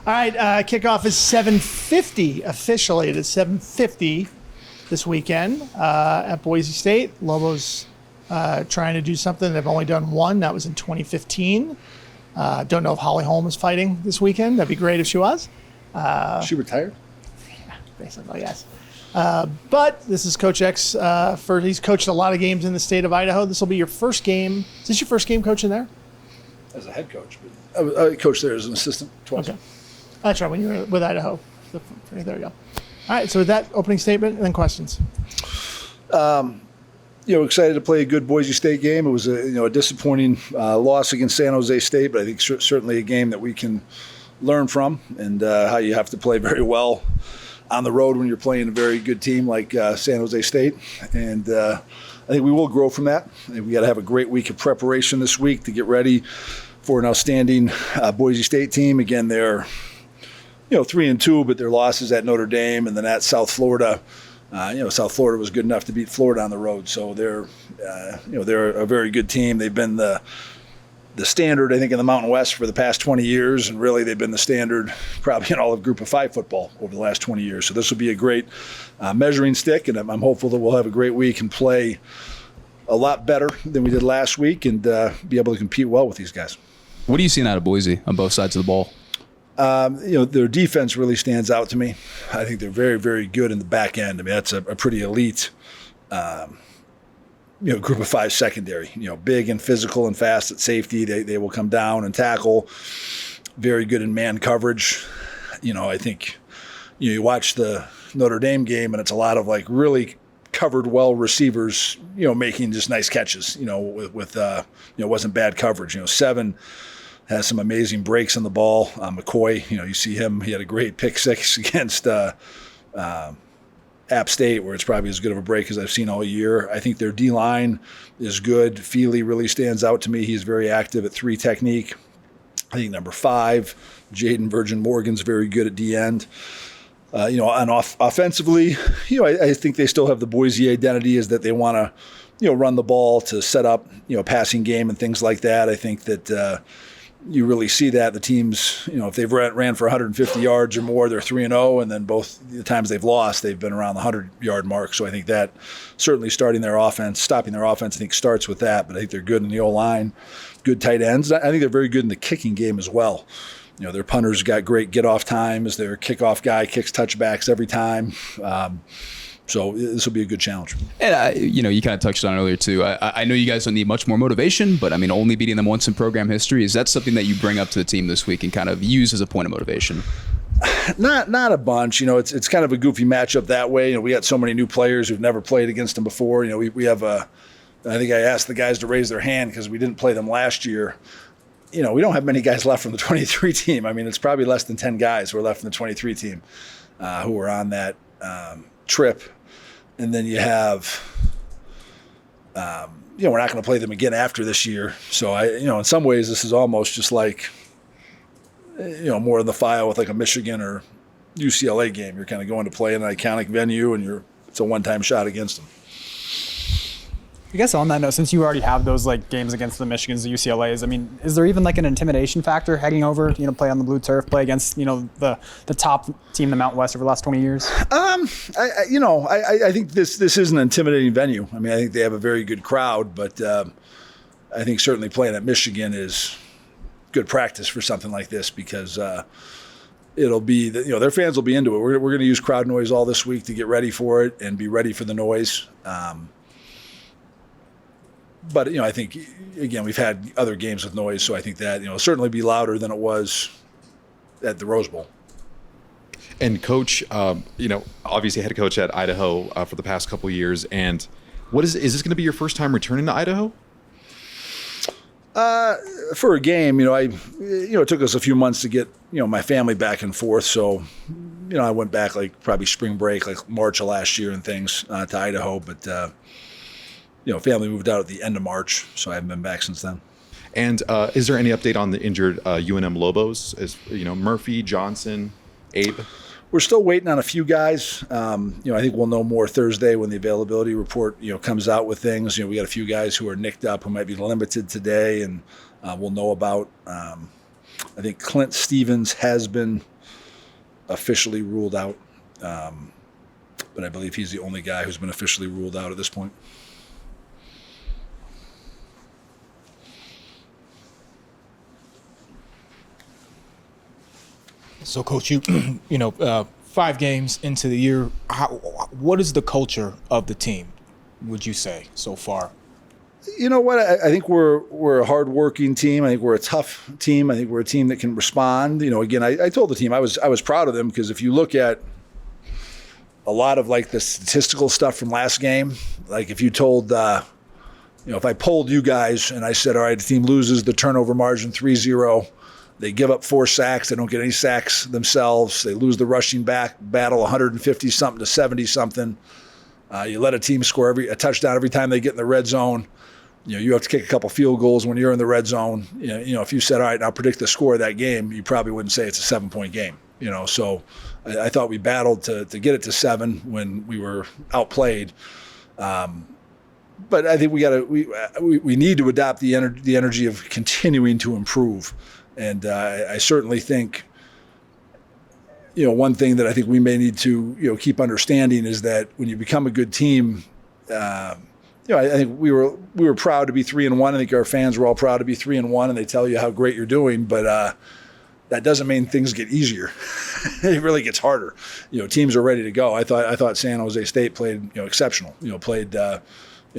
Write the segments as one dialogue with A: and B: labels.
A: All right, kickoff is 7:50 officially. It is 7:50 this weekend at Boise State. Lobos trying to do something. They've only done one. That was in 2015. Don't know if Holly Holm is fighting this weekend. That'd be great if she was.
B: She retired?
A: Yeah, basically, yes. But this is Coach X. He's coached a lot of games in the state of Idaho. This will be your first game. Is this your first game coaching there?
B: As a head coach. But I coached there as an assistant twice.
A: Okay. That's right, when you were with Idaho. There you go. All right, so with that opening statement and then questions.
B: Excited to play a good Boise State game. It was a disappointing loss against San Jose State, but I think certainly a game that we can learn from, and how you have to play very well on the road when you're playing a very good team like San Jose State. And I think we will grow from that. And we got to have a great week of preparation this week to get ready for an outstanding Boise State team. Again, they're 3-2, but their losses at Notre Dame and then at South Florida. South Florida was good enough to beat Florida on the road, so they're a very good team. They've been the standard, I think, in the Mountain West for the past 20 years, and really they've been the standard probably in all of Group of 5 football over the last 20 years. So this will be a great measuring stick, and I'm hopeful that we'll have a great week and play a lot better than we did last week and be able to compete well with these guys.
C: What are you seeing out of Boise on both sides of the ball?
B: Their defense really stands out to me. I think they're very, very good in the back end. I mean, that's a pretty elite Group of 5 secondary, big and physical and fast at safety. They will come down and tackle. Very good in man coverage. I think, you watch the Notre Dame game and it's a lot of really covered well receivers, making just nice catches, with it wasn't bad coverage. Seven has some amazing breaks on the ball. McCoy, you see him. He had a great pick six against App State, where it's probably as good of a break as I've seen all year. I think their D-line is good. Feely really stands out to me. He's very active at 3 technique. I think number 5, Jaden Virgin Morgan's very good at D-end. Offensively, I think they still have the Boise identity, is that they want to, run the ball to set up, passing game and things like that. I think that you really see that the teams, if they've ran for 150 yards or more, they're 3-0, and then both the times they've lost, they've been around the 100-yard mark. So I think that certainly stopping their offense, I think starts with that. But I think they're good in the O-line, good tight ends. I think they're very good in the kicking game as well. Their punters got great get-off times. Their kickoff guy kicks touchbacks every time. So this will be a good challenge.
C: And, you kind of touched on it earlier, too. I know you guys don't need much more motivation, but, only beating them once in program history, is that something that you bring up to the team this week and kind of use as a point of motivation?
B: Not a bunch. It's kind of a goofy matchup that way. We got so many new players who've never played against them before. We have I think I asked the guys to raise their hand because we didn't play them last year. We don't have many guys left from the 23 team. It's probably less than 10 guys who are left from the 23 team who are on that trip. And then you have, we're not going to play them again after this year. So in some ways, this is almost just like, more in the file with like a Michigan or UCLA game. You're kind of going to play in an iconic venue, and it's a one-time shot against them.
D: I guess on that note, since you already have those games against the Michigans, the UCLAs, is there even an intimidation factor heading over, play on the blue turf, play against, the top team in the Mountain West over the last 20 years?
B: I think this is an intimidating venue. I think they have a very good crowd, but I think certainly playing at Michigan is good practice for something like this, because it'll be, their fans will be into it. We're going to use crowd noise all this week to get ready for it and be ready for the noise. But, I think, again, we've had other games with noise, so I think that, it'll certainly be louder than it was at the Rose Bowl.
E: And Coach, obviously head coach at Idaho for the past couple of years. And is this going to be your first time returning to Idaho?
B: For a game, it took us a few months to get, my family back and forth. So, I went back probably spring break, March of last year and things to Idaho. But, family moved out at the end of March, so I haven't been back since then.
E: And is there any update on the injured UNM Lobos? Murphy, Johnson, Abe?
B: We're still waiting on a few guys. I think we'll know more Thursday when the availability report, comes out with things. We got a few guys who are nicked up who might be limited today, and we'll know about. I think Clint Stevens has been officially ruled out, but I believe he's the only guy who's been officially ruled out at this point.
F: So, Coach, you 5 games into the year, what is the culture of the team, would you say, so far?
B: You know what? I think we're a hardworking team. I think we're a tough team. I think we're a team that can respond. Again, I told the team I was proud of them, because if you look at a lot of like the statistical stuff from last game, like if you told, if I polled you guys and I said, all right, the team loses the turnover margin 3-0, they give up 4 sacks, they don't get any sacks themselves, they lose the rushing back battle 150 something to 70 something. You let a team score a touchdown every time they get in the red zone. You have to kick a couple field goals when you're in the red zone. If you said, all right, now predict the score of that game, you probably wouldn't say it's a 7-point game. So I thought we battled to get it to 7 when we were outplayed. But I think we need to adopt the energy of continuing to improve. And I certainly think, one thing that I think we may need to keep understanding is that when you become a good team, I think we were proud to be 3-1. I think our fans were all proud to be 3-1, and they tell you how great you're doing. But that doesn't mean things get easier. It really gets harder. Teams are ready to go. I thought San Jose State played exceptional. Played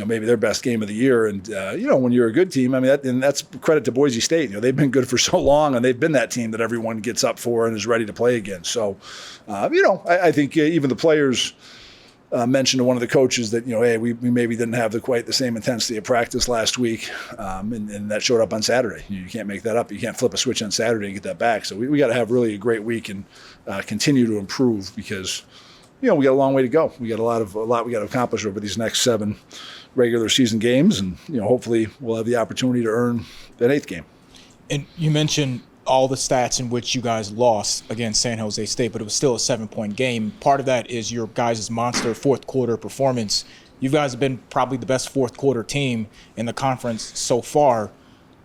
B: maybe their best game of the year. And when you're a good team, I mean that's credit to Boise State. They've been good for so long, and they've been that team that everyone gets up for and is ready to play against. So, I think even the players mentioned to one of the coaches that, hey, we maybe didn't have quite the same intensity of practice last week, and that showed up on Saturday. You can't make that up. You can't flip a switch on Saturday and get that back. So we got to have really a great week and continue to improve, because, we got a long way to go. We got a lot we got to accomplish over these next 7 regular season games, and hopefully we'll have the opportunity to earn that 8th game.
F: And you mentioned all the stats in which you guys lost against San Jose State, but it was still a 7-point game. Part of that is your guys' monster fourth quarter performance. You guys have been probably the best fourth quarter team in the conference so far.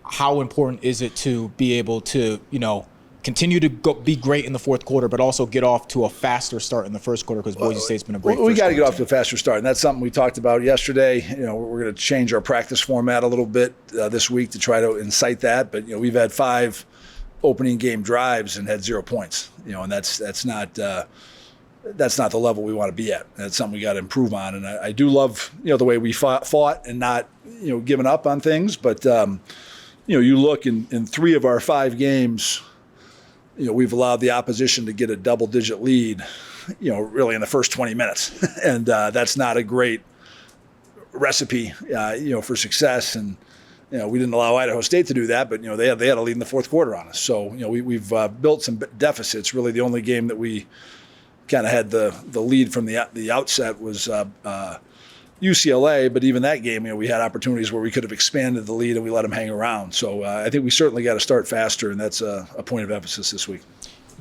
F: How important is it to be able to, continue to be great in the fourth quarter, but also get off to a faster start in the first quarter, because Boise State's been a great.
B: We got to get off to a faster start, and that's something we talked about yesterday. We're going to change our practice format a little bit this week to try to incite that. But we've had 5 opening game drives and had 0 points. And that's not the level we want to be at. That's something we got to improve on. And I do love the way we fought and not giving up on things. But you look in 3 of our 5 games. We've allowed the opposition to get a double-digit lead, really in the first 20 minutes. And that's not a great recipe, for success. And, we didn't allow Idaho State to do that, but, they had a lead in the fourth quarter on us. So, we've built some deficits. Really the only game that we kind of had the lead from the outset was UCLA, but even that game, we had opportunities where we could have expanded the lead and we let them hang around. So I think we certainly got to start faster, and that's a point of emphasis this week.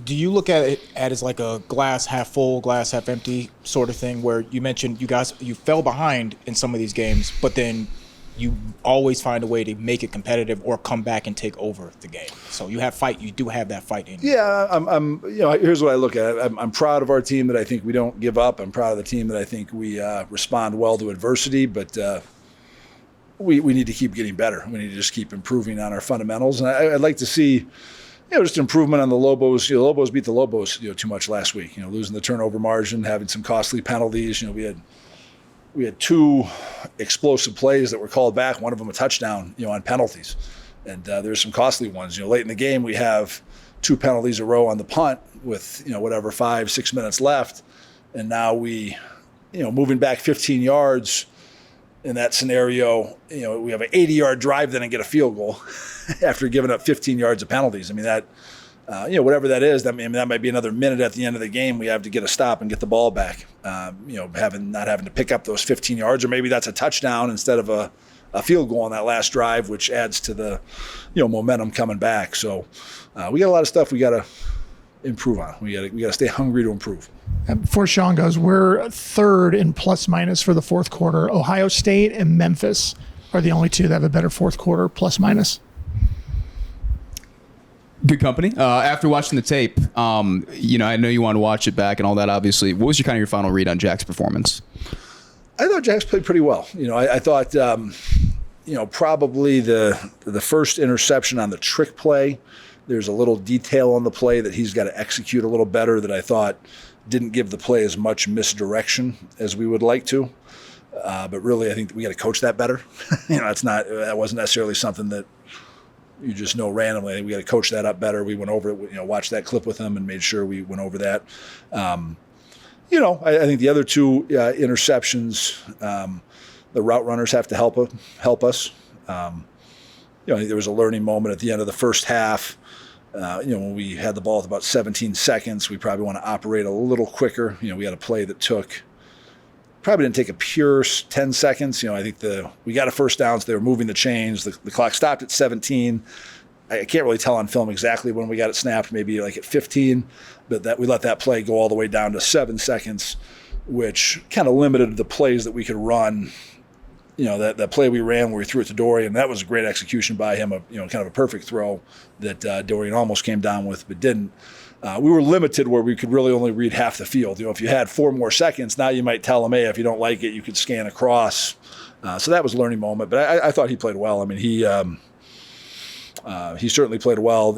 F: Do you look at it as like a glass half full, glass half empty sort of thing, where you mentioned you fell behind in some of these games, but then you always find a way to make it competitive or come back and take over the game? So you do have that fight in you. Yeah,
B: I'm here's what I look at. I'm proud of our team that I think we don't give up. I'm proud of the team that I think we respond well to adversity, but we need to keep getting better. We need to just keep improving on our fundamentals. And I'd like to see just improvement on the Lobos. The Lobos beat the Lobos too much last week. Losing the turnover margin, having some costly penalties. We had 2 explosive plays that were called back, one of them a touchdown, on penalties. And there's some costly ones. Late in the game, we have 2 penalties a row on the punt with, 5-6 minutes left. And now we, moving back 15 yards in that scenario, we have an 80-yard drive then and get a field goal after giving up 15 yards of penalties. I mean, that, whatever that is, that might be another minute at the end of the game. We have to get a stop and get the ball back. Not having to pick up those 15 yards, or maybe that's a touchdown instead of a field goal on that last drive, which adds to the, momentum coming back. So we got a lot of stuff we got to improve on. We got to stay hungry to improve.
A: Before Sean goes, we're 3rd in plus minus for the fourth quarter. Ohio State and Memphis are the only 2 that have a better fourth quarter plus minus.
C: Good company. After watching the tape, I know you want to watch it back and all that. Obviously, what was your final read on Jack's performance?
B: I thought Jack's played pretty well. I thought probably the first interception on the trick play, there's a little detail on the play that he's got to execute a little better that I thought didn't give the play as much misdirection as we would like to. But really, I think we got to coach that better. That wasn't necessarily something that you just know randomly. We got to coach that up better. We went over it, watched that clip with him and made sure we went over that. I think the other two interceptions, the route runners have to help us. I think there was a learning moment at the end of the first half. When we had the ball with about 17 seconds, we probably want to operate a little quicker. We had a play that probably didn't take a pure 10 seconds. I think we got a first down, so they were moving the chains. The clock stopped at 17. I can't really tell on film exactly when we got it snapped, maybe like at 15, but that we let that play go all the way down to 7 seconds, which kind of limited the plays that we could run. That play we ran where we threw it to Dorian, that was a great execution by him, kind of a perfect throw that Dorian almost came down with but didn't. We were limited where we could really only read half the field. If you had 4 more seconds, now you might tell him, hey, if you don't like it, you could scan across. So that was a learning moment. But I thought he played well. I mean, he certainly played well.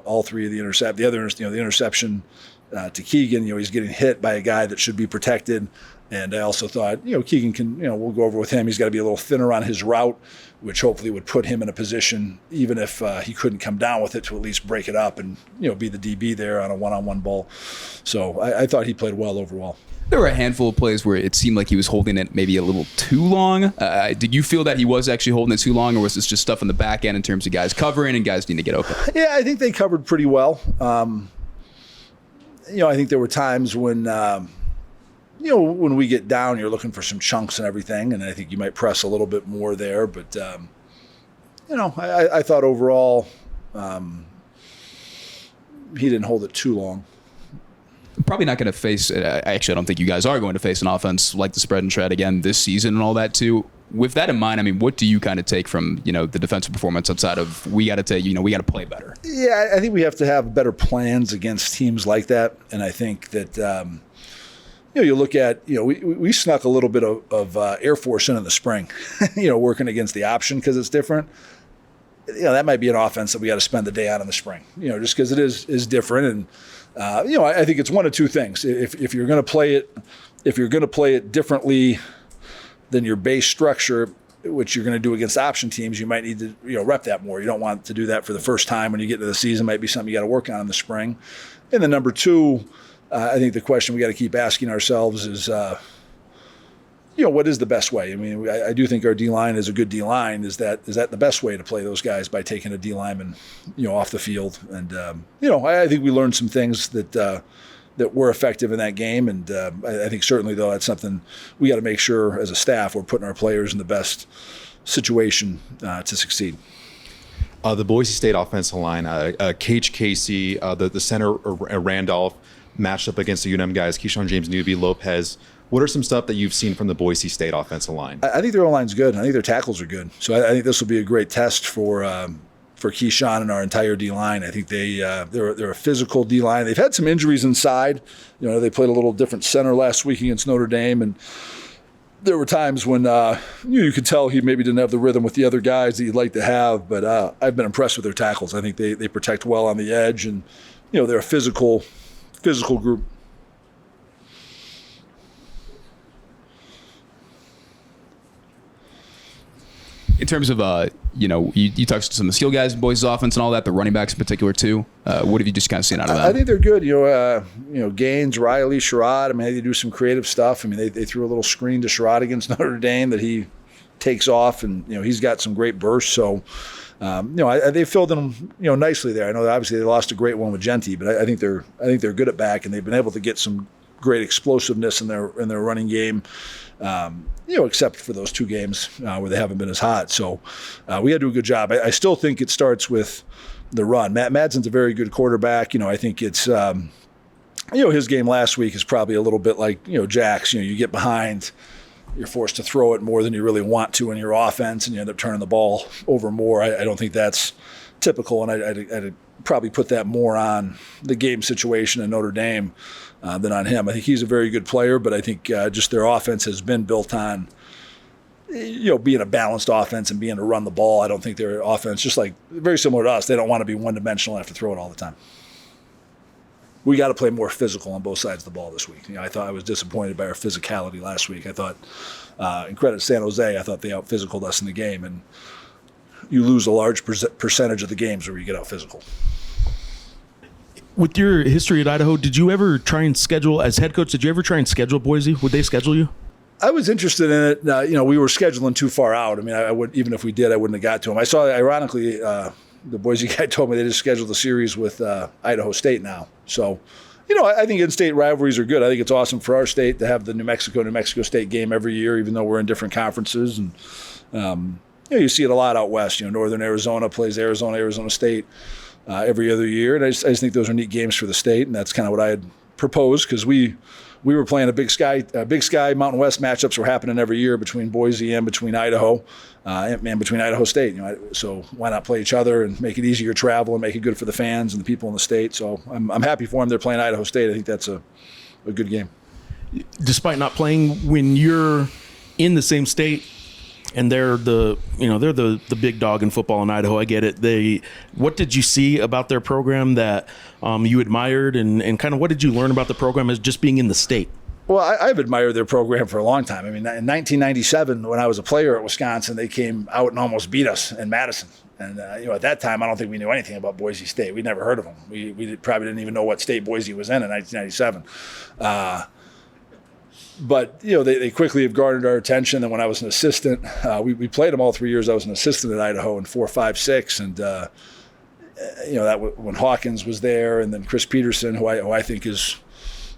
B: All three of the the interception to Keegan. He's getting hit by a guy that should be protected. And I also thought, Keegan can, we'll go over with him. He's got to be a little thinner on his route, which hopefully would put him in a position, even if he couldn't come down with it, to at least break it up and, be the DB there on a one-on-one ball. So I thought he played well overall.
C: There were a handful of plays where it seemed like he was holding it maybe a little too long. Did you feel that he was actually holding it too long, or was this just stuff on the back end in terms of guys covering and guys needing to get open?
B: Yeah, I think they covered pretty well. I think there were times when when we get down, you're looking for some chunks and everything, and I think you might press a little bit more there. But, I thought overall he didn't hold it too long.
C: Probably not going to face, actually, I don't think you guys are going to face an offense like the spread and tread again this season and all that too. With that in mind, I mean, what do you kind of take from, the defensive performance outside of we got to play better? Yeah,
B: I think we have to have better plans against teams like that. And I think that, you look at, we snuck a little bit of Air Force in the spring, working against the option because it's different. That might be an offense that we got to spend the day on in the spring, just because it is different. And, I think it's one of two things. If you're going to play it differently than your base structure, which you're going to do against option teams, you might need to, rep that more. You don't want to do that for the first time when you get into the season. It might be something you got to work on in the spring. And then number two, I think the question we got to keep asking ourselves is, what is the best way? I mean, I do think our D-line is a good D-line. Is that the best way to play those guys, by taking a D-lineman, off the field? And, I think we learned some things that were effective in that game. And I think certainly, though, that's something we got to make sure as a staff we're putting our players in the best situation to succeed.
E: The Boise State offensive line, Cage Casey, the center Randolph, matched up against the UNM guys, Keyshawn James, Newby, Lopez. What are some stuff that you've seen from the Boise State offensive line?
B: I think their O-line's good. I think their tackles are good. So I think this will be a great test for Keyshawn and our entire D-line. I think they're a physical D-line. They've had some injuries inside. They played a little different center last week against Notre Dame, and there were times when you could tell he maybe didn't have the rhythm with the other guys that you'd like to have. But I've been impressed with their tackles. I think they protect well on the edge, and they're a physical group.
C: In terms of, you touched some of the skill guys in Boise's offense and all that, the running backs in particular too. What have you just kind of seen out of that?
B: I think they're good. Gaines, Riley, Sherrod. I mean, they do some creative stuff. I mean, they threw a little screen to Sherrod against Notre Dame that he takes off, and he's got some great bursts. So, they filled in nicely there. I know that obviously they lost a great one with Genty, but I think they're good at back, and they've been able to get some great explosiveness in their running game. Except for those 2 games where they haven't been as hot. So we got to do a good job. I still think it starts with the run. Matt Madsen's a very good quarterback. I think it's, his game last week is probably a little bit like, Jack's. You get behind, you're forced to throw it more than you really want to in your offense, and you end up turning the ball over more. I don't think that's typical, and I'd probably put that more on the game situation in Notre Dame than on him. I think he's a very good player, but I think just their offense has been built on being a balanced offense and being able to run the ball. I don't think their offense, just like very similar to us, they don't want to be one-dimensional and have to throw it all the time. We got to play more physical on both sides of the ball this week. I thought I was disappointed by our physicality last week. I thought, and credit San Jose, I thought they out-physicaled us in the game, and you lose a large percentage of the games where you get out-physical.
G: With your history at Idaho, did you ever try and schedule, as head coach, did you ever try and schedule Boise? Would they schedule you?
B: I was interested in it. We were scheduling too far out. I mean, I would, even if we did, I wouldn't have got to them. I saw, ironically, the Boise guy told me they just scheduled the series with Idaho State now. So, I think in-state rivalries are good. I think it's awesome for our state to have the New Mexico State game every year, even though we're in different conferences. And, you see it a lot out west. Northern Arizona plays Arizona State every other year. And I just think those are neat games for the state, and that's kind of what I had proposed, because we were playing a Big Sky Mountain West matchups were happening every year between Boise and between Idaho and between Idaho State. So why not play each other and make it easier to travel and make it good for the fans and the people in the state? So I'm happy for them. They're playing Idaho State. I think that's a good game.
G: Despite not playing, when you're in the same state and they're the big dog in football in Idaho, I get it. What did you see about their program that you admired, and kind of what did you learn about the program as just being in the state?
B: Well, I've admired their program for a long time. I mean, in 1997, when I was a player at Wisconsin, they came out and almost beat us in Madison. And at that time, I don't think we knew anything about Boise State. We'd never heard of them. We probably didn't even know what state Boise was in 1997. But they quickly have garnered our attention. And when I was an assistant, we played them all 3 years. I was an assistant at Idaho in 4, 5, 6, and that when Hawkins was there, and then Chris Peterson, who I think is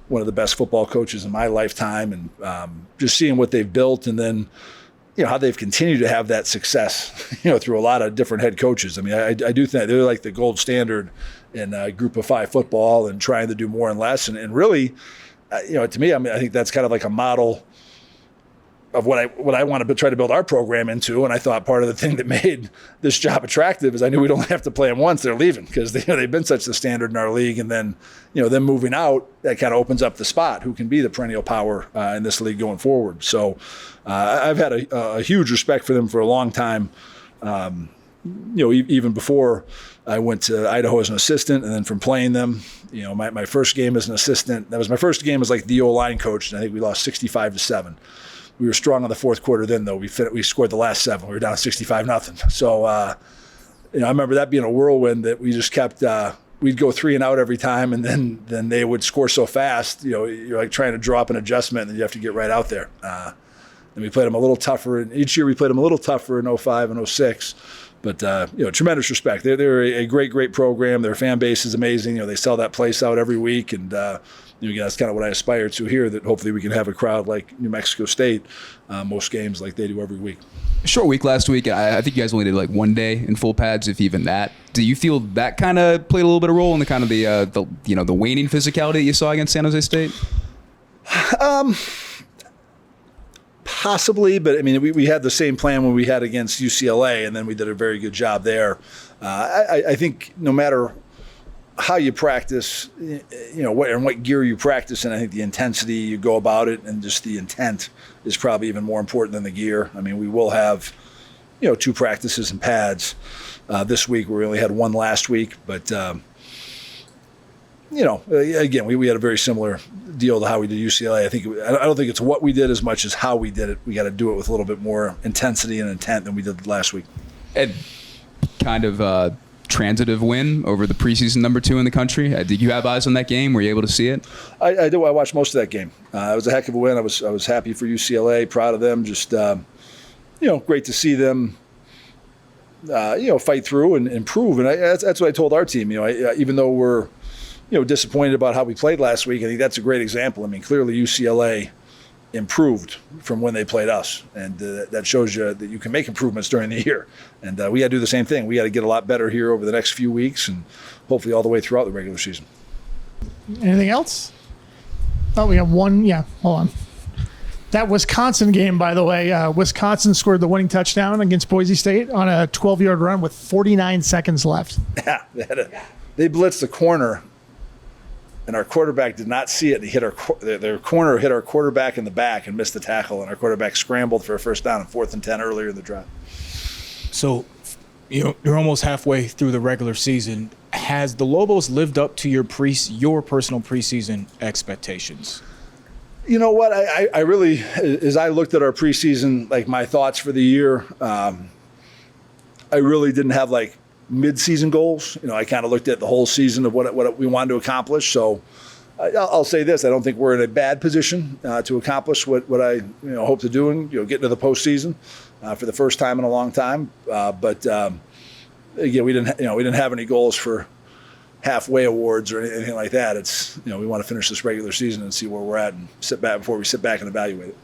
B: one of the best football coaches in my lifetime, and just seeing what they've built, and then how they've continued to have that success, through a lot of different head coaches. I mean, I do think they're like the gold standard in Group of 5 football and trying to do more and less, and really. To me, I think that's kind of like a model of what I want to try to build our program into. And I thought part of the thing that made this job attractive is I knew we'd only have to play them once. They're leaving because they've been such the standard in our league. And then, them moving out, that kind of opens up the spot. Who can be the perennial power in this league going forward? So I've had a huge respect for them for a long time. Even before I went to Idaho as an assistant, and then from playing them, my first game as an assistant, that was my first game as like the O-line coach, and I think we lost 65-7. We were strong in the fourth quarter then, though. We scored the last 7. We were down 65-0. So, I remember that being a whirlwind that we just kept we'd go 3 and out every time, and then they would score so fast, you're like trying to draw up an adjustment, and then you have to get right out there. And we played them a little tougher, and each year we played them a little tougher in 05 and 06. But, tremendous respect. They're a great program. Their fan base is amazing. They sell that place out every week. And, that's kind of what I aspire to here, that hopefully we can have a crowd like New Mexico State, most games like they do every week.
C: Short week last week. I think you guys only did like one day in full pads, if even that. Do you feel that kind of played a little bit of role in the kind of the waning physicality that you saw against San Jose State?
B: Possibly, but I mean, we had the same plan when we had against UCLA, and then we did a very good job there. I think no matter how you practice, what gear you practice in, I think the intensity you go about it and just the intent is probably even more important than the gear. I mean, we will have, 2 practices in pads this week. We only had 1 last week, but again, we had a very similar deal to how we did UCLA. I don't think it's what we did as much as how we did it. We got to do it with a little bit more intensity and intent than we did last week.
C: And kind of transitive win over the preseason number 2 in the country. Did you have eyes on that game? Were you able to see it?
B: I do. I watched most of that game. It was a heck of a win. I was happy for UCLA, proud of them. Just great to see them. Fight through and improve. And that's what I told our team. Even though we're disappointed about how we played last week, I think that's a great example. I mean, clearly UCLA improved from when they played us, and that shows you that you can make improvements during the year. And we got to do the same thing. We got to get a lot better here over the next few weeks, and hopefully all the way throughout the regular season.
A: Anything else? Oh, we have one. Yeah, hold on. That Wisconsin game, by the way, Wisconsin scored the winning touchdown against Boise State on a 12-yard run with 49 seconds left.
B: Yeah, they blitzed the corner, and our quarterback did not see it. He hit their corner hit our quarterback in the back and missed the tackle, and our quarterback scrambled for a first down on 4th and 10 earlier in the drive.
F: So, you're almost halfway through the regular season. Has the Lobos lived up to your personal preseason expectations?
B: You know what? I really, as I looked at our preseason, like my thoughts for the year, I really didn't have like mid-season goals. I kind of looked at the whole season of what we wanted to accomplish. So I'll say this: I don't think we're in a bad position to accomplish what I hope to do and get into the postseason for the first time in a long time. But again, we didn't have any goals for halfway awards or anything like that. It's we want to finish this regular season and see where we're at and sit back before we sit back and evaluate it.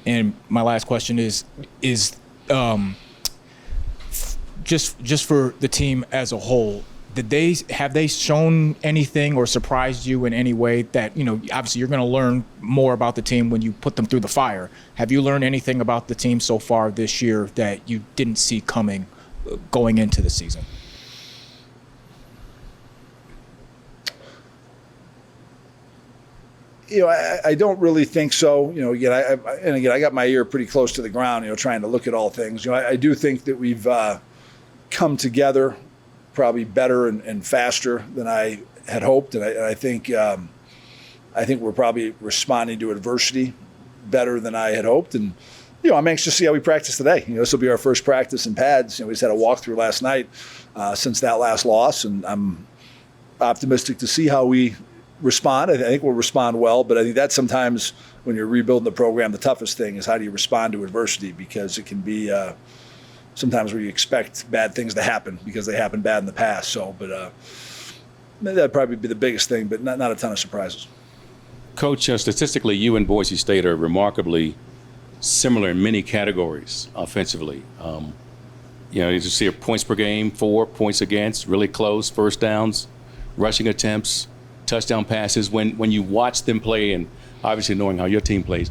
F: And my last question is just for the team as a whole, have they shown anything or surprised you in any way that obviously you're going to learn more about the team when you put them through the fire. Have you learned anything about the team so far this year that you didn't see coming going into the season?
B: I don't really think so. Again, I got my ear pretty close to the ground, trying to look at all things. I do think that we've come together probably better and faster than I had hoped, and I think we're probably responding to adversity better than I had hoped. And I'm anxious to see how we practice today. This will be our first practice in pads. We just had a walkthrough last night since that last loss, and I'm optimistic to see how we respond. I think we'll respond well, but I think that's sometimes when you're rebuilding the program, the toughest thing is how do you respond to adversity, because it can be sometimes where you expect bad things to happen because they happened bad in the past. So, but that'd probably be the biggest thing, but not a ton of surprises.
H: Coach, statistically, you and Boise State are remarkably similar in many categories offensively. You see your points per game, 4 points against, really close, first downs, rushing attempts, touchdown passes. When you watch them play, and obviously knowing how your team plays,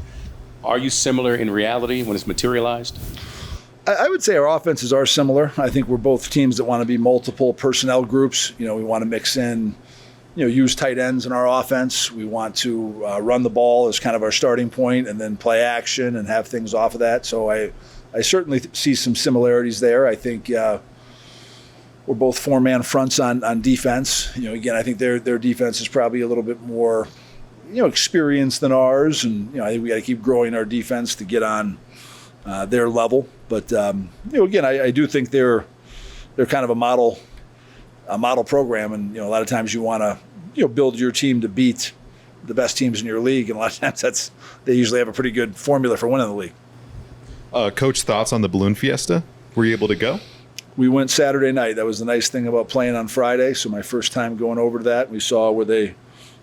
H: are you similar in reality when it's materialized?
B: I would say our offenses are similar. I think we're both teams that want to be multiple personnel groups. We want to mix in, use tight ends in our offense. We want to run the ball as kind of our starting point and then play action and have things off of that. So I certainly see some similarities there. I think we're both 4-man fronts on defense. Again, I think their defense is probably a little bit more, experienced than ours, and I think we got to keep growing our defense to get on their level. But again, I do think they're kind of a model program, and a lot of times you want to build your team to beat the best teams in your league, and a lot of times they usually have a pretty good formula for winning the league.
E: Coach, thoughts on the balloon fiesta? Were you able to go?
B: We went Saturday night. That was the nice thing about playing on Friday. So my first time going over to that, we saw where they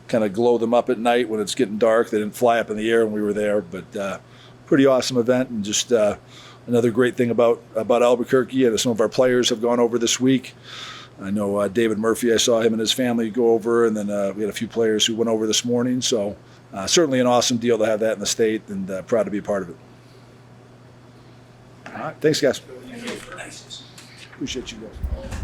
B: kind of glow them up at night when it's getting dark. They didn't fly up in the air when we were there, but pretty awesome event, and just another great thing about Albuquerque. And some of our players have gone over this week. I know David Murphy, I saw him and his family go over, and then we had a few players who went over this morning. So certainly an awesome deal to have that in the state, and proud to be a part of it. All right, thanks, guys. Appreciate you guys.